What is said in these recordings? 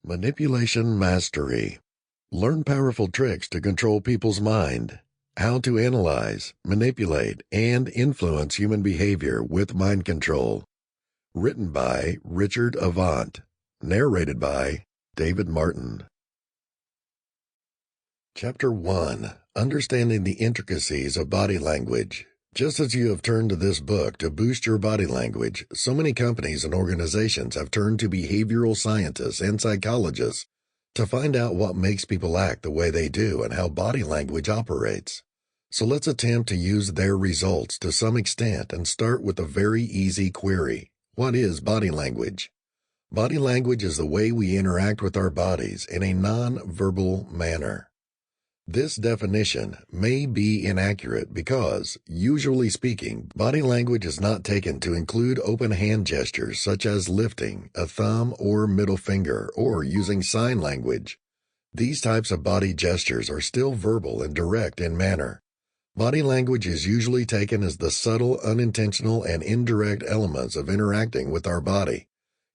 Manipulation Mastery. Learn powerful tricks to control people's mind. How to analyze, manipulate, and influence human behavior with mind control. Written by Richard Avant. Narrated by David Martin. Chapter 1. Understanding the Intricacies of Body Language. Just as you have turned to this book to boost your body language, so many companies and organizations have turned to behavioral scientists and psychologists to find out what makes people act the way they do and how body language operates. So let's attempt to use their results to some extent and start with a very easy query. What is body language? Body language is the way we interact with our bodies in a non-verbal manner. This definition may be inaccurate because, usually speaking, body language is not taken to include open hand gestures such as lifting a thumb or middle finger or using sign language. These types of body gestures are still verbal and direct in manner. Body language is usually taken as the subtle, unintentional, and indirect elements of interacting with our body.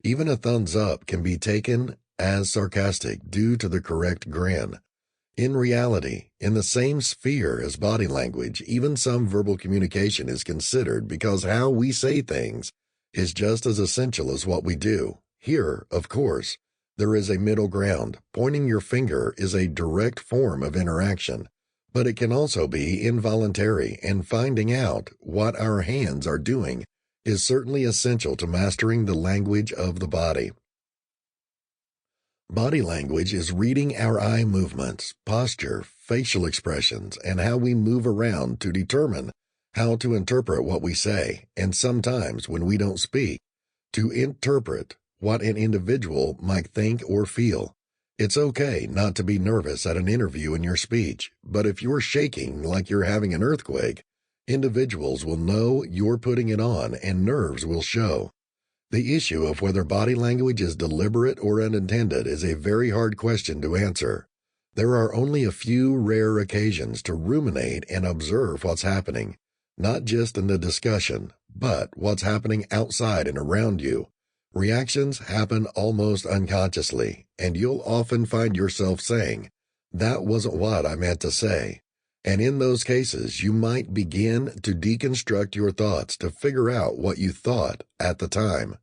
Even a thumbs up can be taken as sarcastic due to the correct grin. In reality, in the same sphere as body language, even some verbal communication is considered because how we say things is just as essential as what we do. Here, of course, there is a middle ground. Pointing your finger is a direct form of interaction, but it can also be involuntary, and finding out what our hands are doing is certainly essential to mastering the language of the body. Body language is reading our eye movements, posture, facial expressions, and how we move around to determine how to interpret what we say, and sometimes, when we don't speak, to interpret what an individual might think or feel. It's okay not to be nervous at an interview in your speech, but if you're shaking like you're having an earthquake, individuals will know you're putting it on and nerves will show. The issue of whether body language is deliberate or unintended is a very hard question to answer. There are only a few rare occasions to ruminate and observe what's happening, not just in the discussion, but what's happening outside and around you. Reactions happen almost unconsciously, and you'll often find yourself saying, "That wasn't what I meant to say." And in those cases, you might begin to deconstruct your thoughts to figure out what you thought at the time.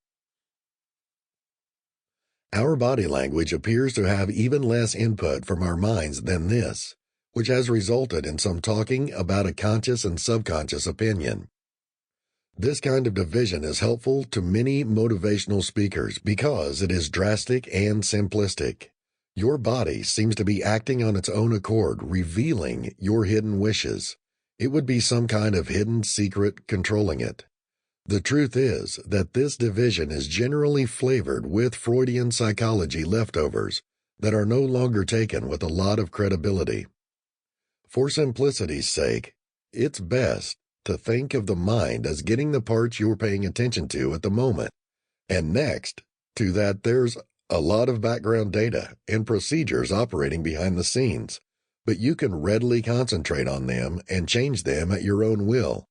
Our body language appears to have even less input from our minds than this, which has resulted in some talking about a conscious and subconscious opinion. This kind of division is helpful to many motivational speakers because it is drastic and simplistic. Your body seems to be acting on its own accord, revealing your hidden wishes. It would be some kind of hidden secret controlling it. The truth is that this division is generally flavored with Freudian psychology leftovers that are no longer taken with a lot of credibility. For simplicity's sake, it's best to think of the mind as getting the parts you're paying attention to at the moment, and next to that there's a lot of background data and procedures operating behind the scenes, but you can readily concentrate on them and change them at your own will.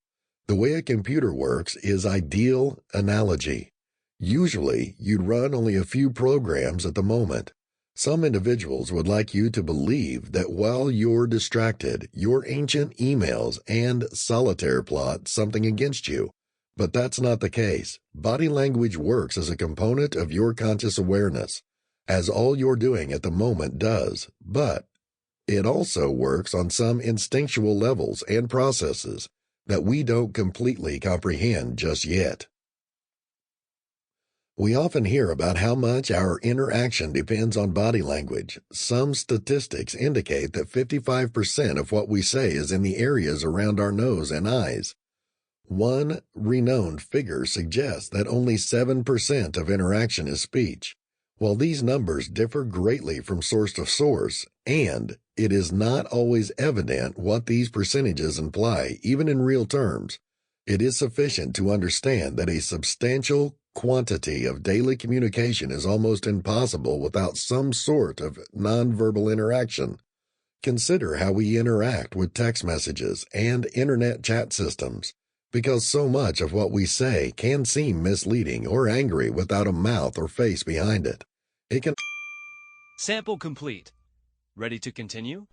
The way a computer works is ideal analogy. Usually, you'd run only a few programs at the moment. Some individuals would like you to believe that while you're distracted, your ancient emails and solitaire plot something against you. But that's not the case. Body language works as a component of your conscious awareness, as all you're doing at the moment does, but it also works on some instinctual levels and processes that we don't completely comprehend just yet. We often hear about how much our interaction depends on body language. Some statistics indicate that 55% of what we say is in the areas around our nose and eyes. One renowned figure suggests that only 7% of interaction is speech. While these numbers differ greatly from source to source, and it is not always evident what these percentages imply, even in real terms, it is sufficient to understand that a substantial quantity of daily communication is almost impossible without some sort of nonverbal interaction. Consider how we interact with text messages and internet chat systems, because so much of what we say can seem misleading or angry without a mouth or face behind it. It can Sample complete. Ready to continue?